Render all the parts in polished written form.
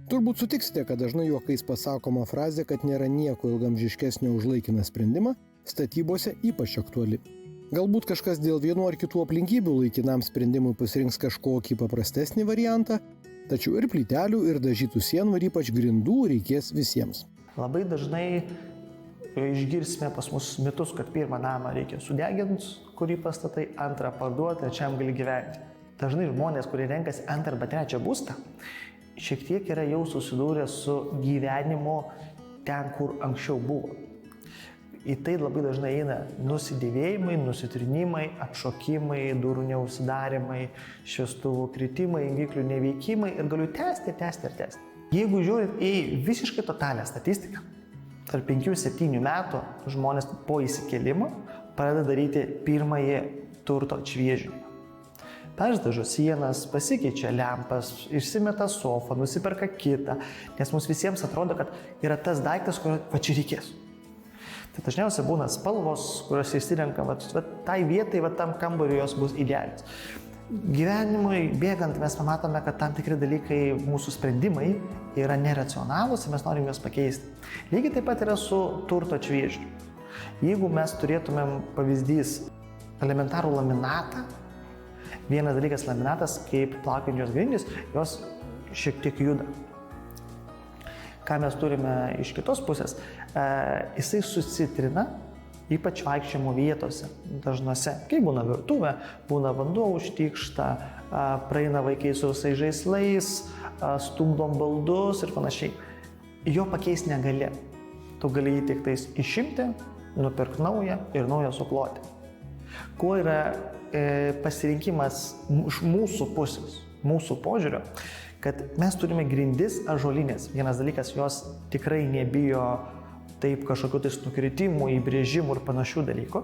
Turbūt sutiksite, kad dažnai juokais pasakoma frazė, kad nėra nieko ilgamžiškesnio už laikiną sprendimą, statybose ypač aktuali. Galbūt kažkas dėl vienų ar kitų aplinkybių laikinam sprendimui pasirinks kažkokį paprastesnį variantą, tačiau ir plytelių, ir dažytų sienų, ir ypač grindų reikės visiems. Labai dažnai išgirsime pas mus mitus, kad pirmą namą reikia sudeginti, kurį pastatai, antrą parduoti, trečiam gali gyventi. Dažnai žmonės, kurie renkasi antrą arba trečią būstą, šiek tiek yra jau susidūrę su gyvenimu ten, kur anksčiau buvo. Į tai labai dažnai eina nusidėvėjimai, nusitrinimai, atšokimai, durų neužsidarimai, šviestuvų kritimai, jungiklių neveikimai ir galiu tęsti. Jeigu žiūrint į visiškai totalią statistiką, tarp 5-7 metų žmonės po įsikėlimo pradeda daryti pirmąjį turto atšviežinimą. Perdažo sienas, pasikeičia lempas, išsimeta sofą, nusiperka kitą, nes mums visiems atrodo, kad yra tas daiktas, kurio čia reikės. Tai dažniausiai būna spalvos, kurios išsirenka, tai vietai, tam kambariui jos bus idealios. Gyvenimui bėgant mes pamatome, kad tam tikri dalykai, mūsų sprendimai yra neracionalūs ir mes norim juos pakeisti. Lygiai taip pat yra su turto atšviežinimu. Jeigu mes turėtumėm pavyzdys elementarų laminatą, vienas dalykas laminatas, kaip plaukiančios grindys, jos šiek tiek juda. Ką mes turime iš kitos pusės, jisai susitrina, ypač vaikščiojimo vietose, dažnose. Kai būna virtuvė, būna vanduo užtikšta, praeina vaikai su visais žaislais, stumdom baldus ir panašiai. Jo pakeisti negali. Tu gali jį tik tais išimti, nupirkti naują ir naują sukloti. Kuo yra pasirinkimas iš mūsų pusės, mūsų požiūrio, kad mes turime grindis ąžuolinės. Vienas dalykas, jos tikrai nebijo taip kažkokių tais nukritimų, įbrėžimų ir panašių dalykų.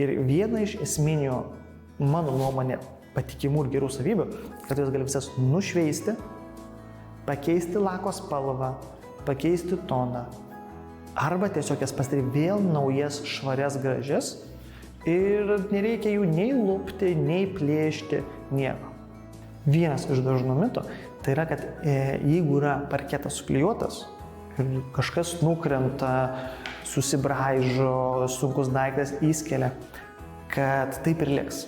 Ir viena iš esminių, mano nuomonė, patikimų ir gerų savybių, kad jos gali visas nušveisti, pakeisti lako spalvą, pakeisti toną, arba tiesiog jas pasidaryti vėl naujas, švarias, gražias ir nereikia jų nei lupti, nei plėšti, nieko. Vienas iš dažnų mitų tai yra, kad jeigu yra parketas suklijuotas ir kažkas nukrenta, susibraižo, sunkus daiktas įskelia, kad taip ir liks.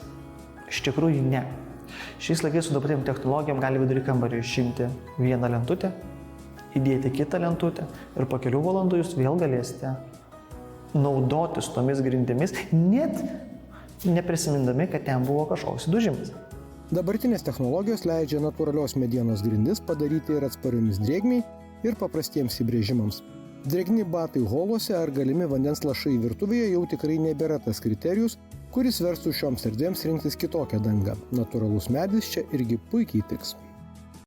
Iš tikrųjų ne. Šiais laikais su dabartiniam technologijom gali vidury kambario išimti vieną lentutę, įdėti kitą lentutę ir po kelių valandų jūs vėl galėsite naudotis tomis grindimis, net neprisimindami, kad ten buvo kažkoks įdužimas. Dabartinės technologijos leidžia natūralios medienos grindis padaryti ir atspariomis drėgmei ir paprastiems įbrėžimams. Drėgni batai holuose ar galimi vandens lašai virtuvėje jau tikrai nebėra tas kriterijus, kuris verstų šioms erdvėms rinktis kitokią dangą. Natūralus medis čia irgi puikiai tiks.